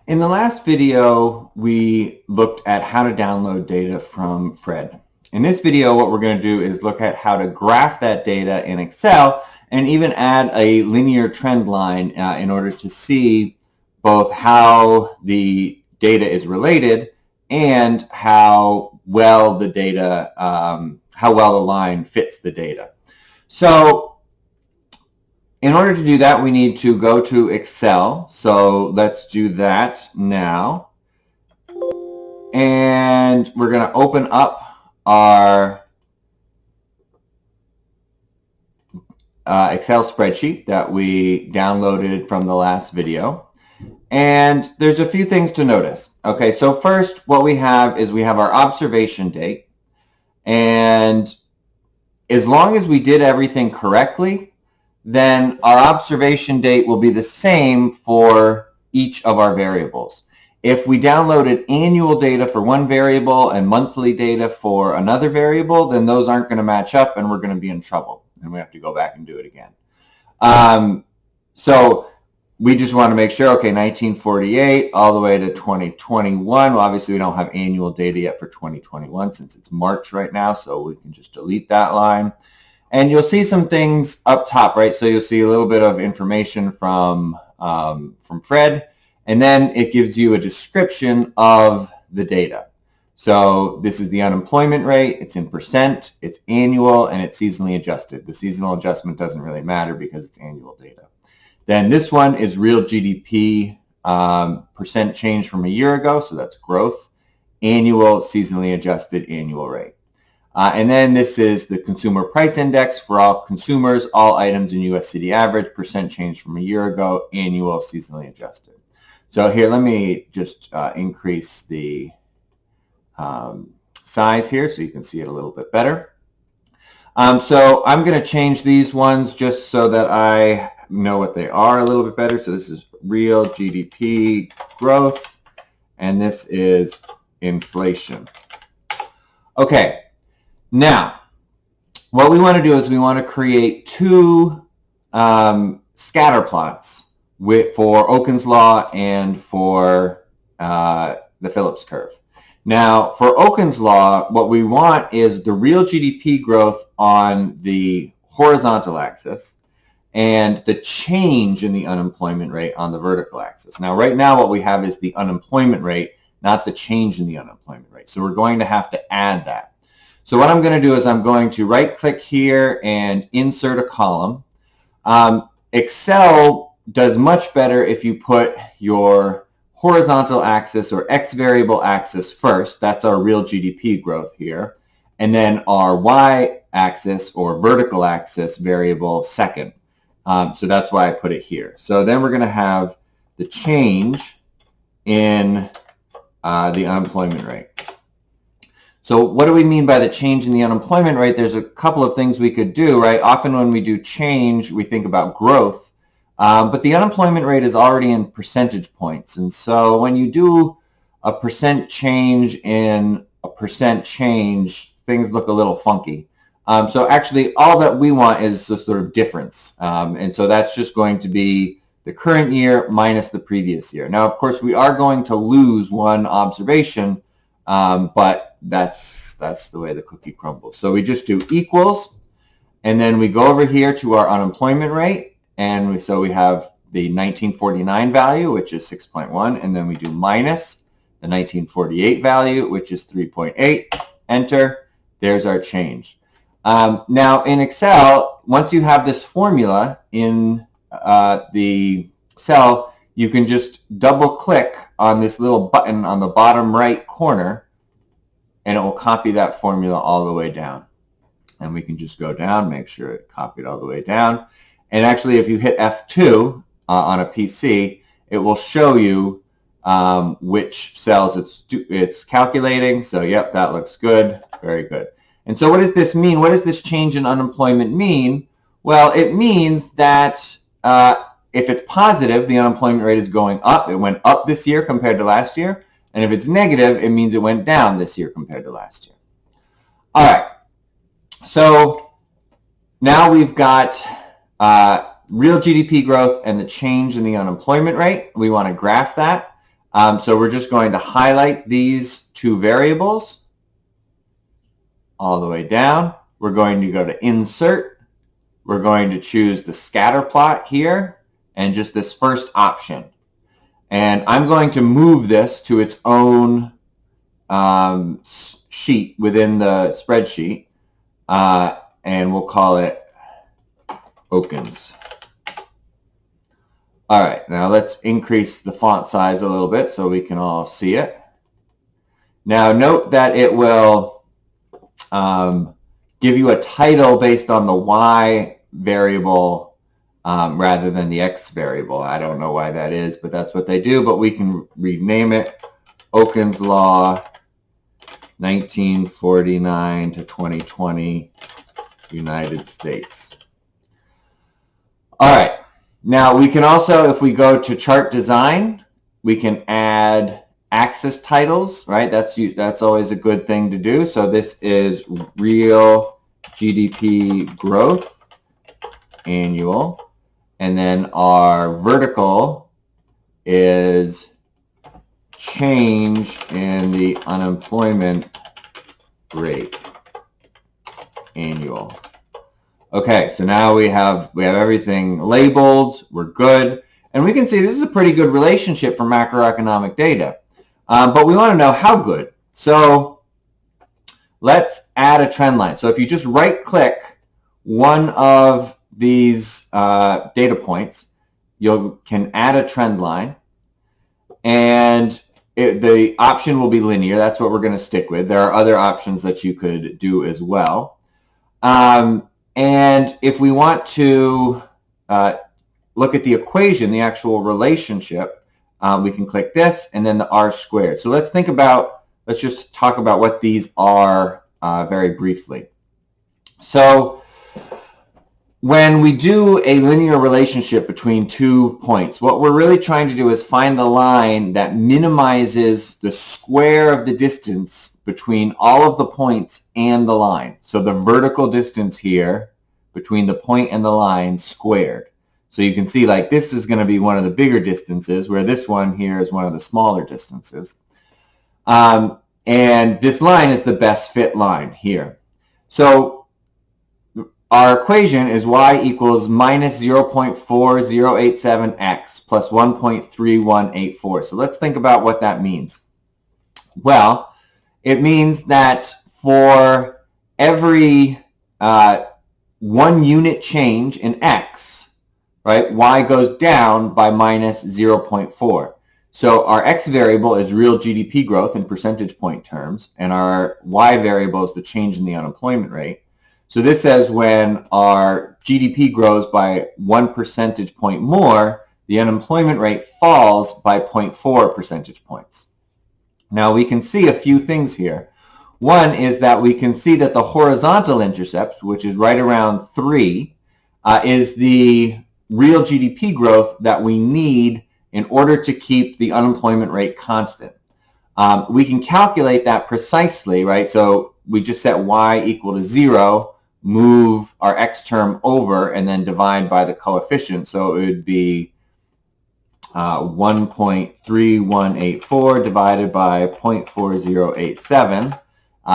In the last video, we looked at how to download data from Fred. In this video, what we're going to do is look at how to graph that data in Excel and even add a linear trend line in order to see both how the data is related and how well the data, how well the line fits the data. So in order to do that, we need to go to Excel. So let's do that now. And we're going to open up our Excel spreadsheet that we downloaded from the last video. And there's a few things to notice. Okay, so first what we have is we have our observation date. And as long as we did everything correctly, then our observation date will be the same for each of our variables. If we downloaded annual data for one variable and monthly data for another variable, then those aren't going to match up and we're going to be in trouble and we have to go back and do it again. So we just want to make sure, okay, 1948 all the way to 2021. Well, obviously we don't have annual data yet for 2021 since it's March right now, so we can just delete that line. And you'll see some things up top, right? So you'll see a little bit of information from Fred, and then it gives you a description of the data. So this is the unemployment rate, it's in percent, it's annual, and it's seasonally adjusted. The seasonal adjustment doesn't really matter because it's annual data. Then this one is real GDP percent change from a year ago, so that's growth, annual, seasonally adjusted annual rate. And then this is the consumer price index for all consumers, all items in U.S. city average, percent change from a year ago, annual, seasonally adjusted. So here, let me just increase the size here so you can see it a little bit better. So I'm going to change these ones just so that I know what they are a little bit better. So this is real GDP growth, and this is inflation. Okay. Now, what we want to do is we want to create two scatter plots for Okun's law and for the Phillips curve. Now, for Okun's law, what we want is the real GDP growth on the horizontal axis and the change in the unemployment rate on the vertical axis. Now, right now, what we have is the unemployment rate, not the change in the unemployment rate. So we're going to have to add that. So what I'm going to do is I'm going to right-click here and insert a column. Excel does much better if you put your horizontal axis or X variable axis first. That's our real GDP growth here. And then our Y axis or vertical axis variable second. So that's why I put it here. So then we're going to have the change in the unemployment rate. So what do we mean by the change in the unemployment rate? There's a couple of things we could do, right? Often when we do change, we think about growth, but the unemployment rate is already in percentage points. And so when you do a percent change in a percent change, things look a little funky. So actually all that we want is the sort of difference. And so that's just going to be the current year minus the previous year. Now, of course, we are going to lose one observation, but that's the way the cookie crumbles. So we just do equals, and then we go over here to our unemployment rate, and so we have the 1949 value, which is 6.1, and then we do minus the 1948 value, which is 3.8, enter, there's our change. Now in Excel, once you have this formula in the cell, you can just double click on this little button on the bottom right corner, and it will copy that formula all the way down. And we can just go down, make sure it copied all the way down. And actually, if you hit F2 on a PC, it will show you which cells it's calculating. So, yep, that looks good. Very good. And so what does this mean? What does this change in unemployment mean? Well, it means that if it's positive, the unemployment rate is going up. It went up this year compared to last year. And if it's negative, it means it went down this year compared to last year. All right. So now we've got real GDP growth and the change in the unemployment rate. We want to graph that. So we're just going to highlight these two variables all the way down. We're going to go to Insert. We're going to choose the scatter plot here and just this first option. And I'm going to move this to its own sheet within the spreadsheet, and we'll call it Okins. All right, now let's increase the font size a little bit so we can all see it. Now note that it will give you a title based on the Y variable rather than the X variable. I don't know why that is, but that's what they do. But we can rename it Okins Law 1949 to 2020 United States. All right. Now we can also, if we go to chart design, we can add axis titles, right? That's always a good thing to do. So this is real GDP growth annual, and then our vertical is change in the unemployment rate annual. Okay, so now we have everything labeled. We're good. And we can see this is a pretty good relationship for macroeconomic data. But we want to know how good. So let's add a trend line. So if you just right-click one of these data points, you can add a trend line. And the option will be linear. That's what we're going to stick with. There are other options that you could do as well. And if we want to look at the equation, the actual relationship, we can click this and then the R squared. So let's just talk about what these are very briefly. So when we do a linear relationship between 2 points, what we're really trying to do is find the line that minimizes the square of the distance between all of the points and the line. So the vertical distance here between the point and the line squared. So you can see like this is going to be one of the bigger distances, where this one here is one of the smaller distances. And this line is the best fit line here. So our equation is y equals minus 0.4087x plus 1.3184. So let's think about what that means. Well, it means that for every 1 unit change in x, right, y goes down by minus 0.4. So our x variable is real GDP growth in percentage point terms, and our y variable is the change in the unemployment rate. So this says when our GDP grows by 1 percentage point more, the unemployment rate falls by 0.4 percentage points. Now we can see a few things here. One is that we can see that the horizontal intercept, which is right around 3, is the real GDP growth that we need in order to keep the unemployment rate constant. We can calculate that precisely, right? So we just set y equal to 0, move our x term over, and then divide by the coefficient. So it would be 1.3184 divided by 0.4087.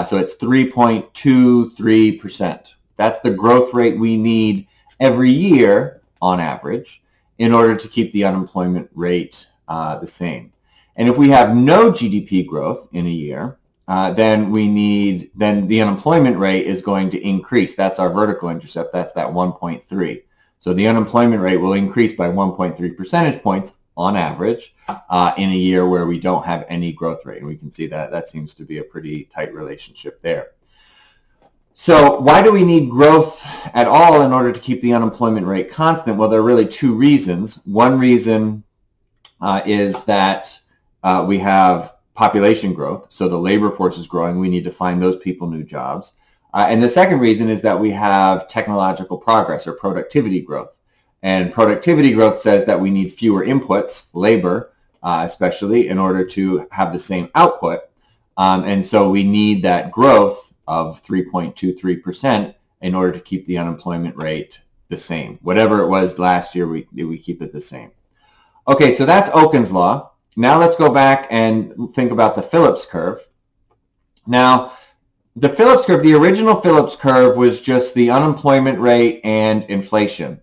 So it's 3.23%. That's the growth rate we need every year on average in order to keep the unemployment rate the same. And if we have no GDP growth in a year, then the unemployment rate is going to increase. That's our vertical intercept. That's that 1.3. So the unemployment rate will increase by 1.3 percentage points on average in a year where we don't have any growth rate. And we can see that seems to be a pretty tight relationship there. So why do we need growth at all in order to keep the unemployment rate constant? Well, there are really 2 reasons. One reason is that we have population growth. So the labor force is growing. We need to find those people new jobs. And the second reason is that we have technological progress or productivity growth. And productivity growth says that we need fewer inputs, labor especially, in order to have the same output. And so we need that growth of 3.23% in order to keep the unemployment rate the same. Whatever it was last year, we keep it the same. Okay, so that's Okins law. now let's go back and think about the Phillips curve. Now, the Phillips curve, the original Phillips curve was just the unemployment rate and inflation.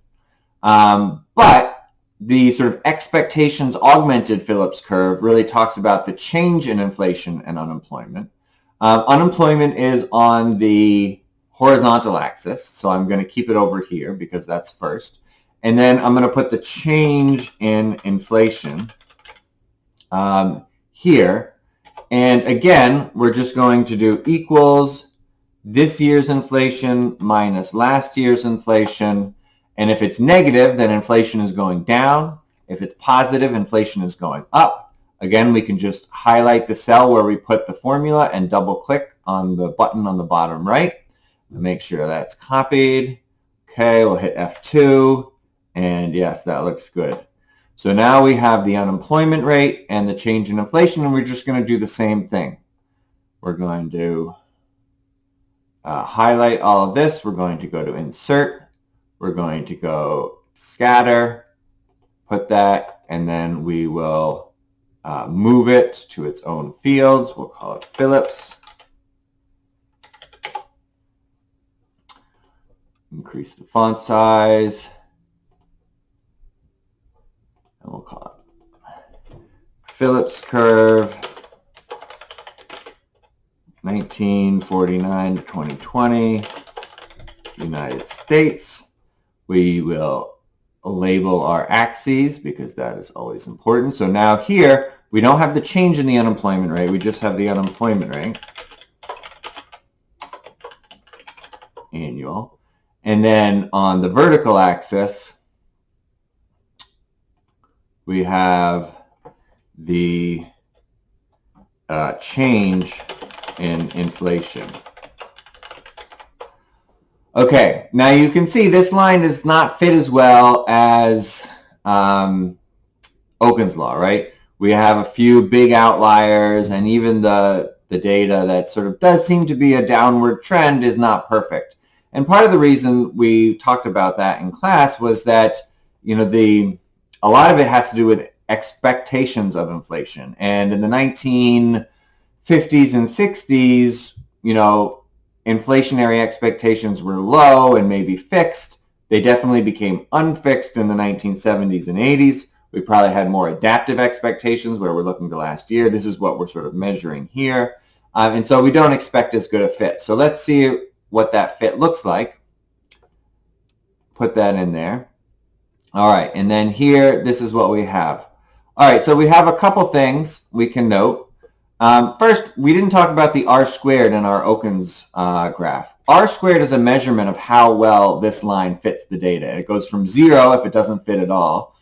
But the sort of expectations augmented Phillips curve really talks about the change in inflation and unemployment. Unemployment is on the horizontal axis, so I'm going to keep it over here because that's first. And then I'm going to put the change in inflation here. And again, we're just going to do equals this year's inflation minus last year's inflation. And if it's negative, then inflation is going down. If it's positive, inflation is going up. Again, we can just highlight the cell where we put the formula and double click on the button on the bottom right. Make sure that's copied. Okay, we'll hit F2. And yes, that looks good. So now we have the unemployment rate and the change in inflation, and we're just going to do the same thing. We're going to highlight all of this. We're going to go to Insert. We're going to go Scatter, put that, and then we will move it to its own fields. We'll call it Phillips. Increase the font size. And we'll call it Phillips curve 1949 to 2020, United States. We will label our axes because that is always important. So now here, we don't have the change in the unemployment rate. We just have the unemployment rate, annual. And then on the vertical axis, we have the change in inflation. Okay, now you can see this line does not fit as well as Okun's law, right? We have a few big outliers, and even the data that sort of does seem to be a downward trend is not perfect. And part of the reason we talked about that in class was that, you know, a lot of it has to do with expectations of inflation. And in the 1950s and 60s, you know, inflationary expectations were low and maybe fixed. They definitely became unfixed in the 1970s and 80s. We probably had more adaptive expectations where we're looking to last year. This is what we're sort of measuring here. And so we don't expect as good a fit. So let's see what that fit looks like. Put that in there. All right, and then here, this is what we have. All right, so we have a couple things we can note. First, we didn't talk about the R squared in our Okun's graph. R squared is a measurement of how well this line fits the data. It goes from 0 if it doesn't fit at all,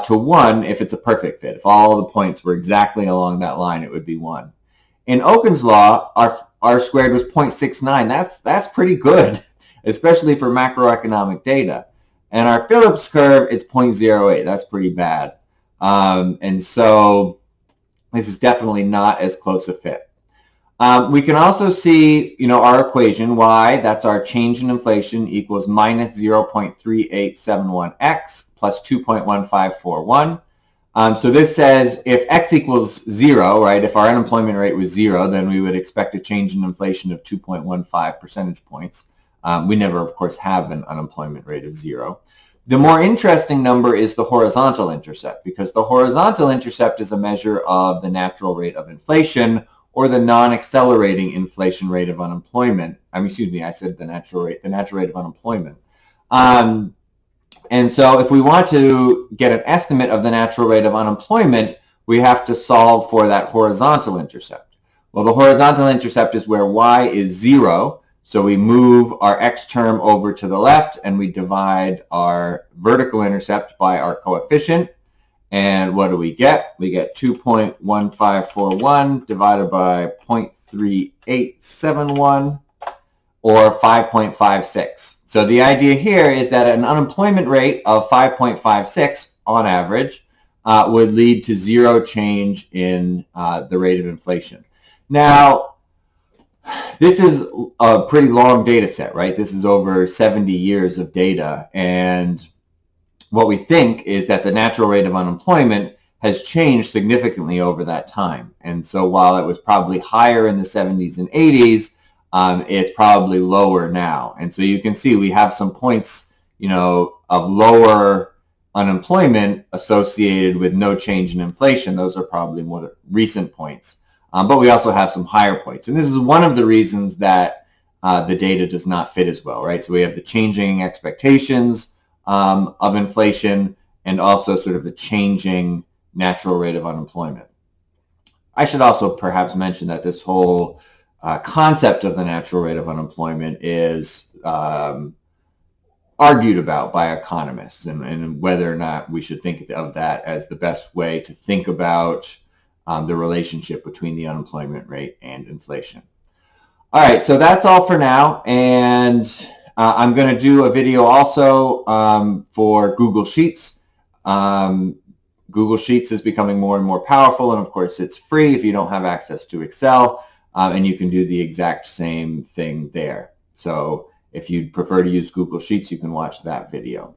to 1 if it's a perfect fit. If all the points were exactly along that line, it would be 1. In Okun's law, our R squared was 0.69. That's pretty good, especially for macroeconomic data. And our Phillips curve, it's 0.08. That's pretty bad. And so this is definitely not as close a fit. We can also see, you know, our equation, y, that's our change in inflation, equals minus 0.3871x plus 2.1541. So this says if x equals 0, right, if our unemployment rate was 0, then we would expect a change in inflation of 2.15 percentage points. We never, of course, have an unemployment rate of 0. The more interesting number is the horizontal intercept, because the horizontal intercept is a measure of the natural rate of inflation or the non-accelerating inflation rate of unemployment. Excuse me, I said the natural rate of unemployment. And so if we want to get an estimate of the natural rate of unemployment, we have to solve for that horizontal intercept. Well, the horizontal intercept is where y is 0. So we move our x term over to the left and we divide our vertical intercept by our coefficient. And what do we get? We get 2.1541 divided by 0.3871 or 5.56. So the idea here is that an unemployment rate of 5.56 on average would lead to 0 change in the rate of inflation. Now, this is a pretty long data set, right? This is over 70 years of data. And what we think is that the natural rate of unemployment has changed significantly over that time. And so while it was probably higher in the 70s and 80s, it's probably lower now. And so you can see we have some points, of lower unemployment associated with no change in inflation. Those are probably more recent points. But we also have some higher points. And this is one of the reasons that the data does not fit as well, right? So we have the changing expectations of inflation and also sort of the changing natural rate of unemployment. I should also perhaps mention that this whole concept of the natural rate of unemployment is argued about by economists, and whether or not we should think of that as the best way to think about the relationship between the unemployment rate and inflation. All right, so that's all for now, and I'm going to do a video also for Google Sheets. Google Sheets is becoming more and more powerful, and of course it's free if you don't have access to Excel, and you can do the exact same thing there. So if you'd prefer to use Google Sheets, you can watch that video.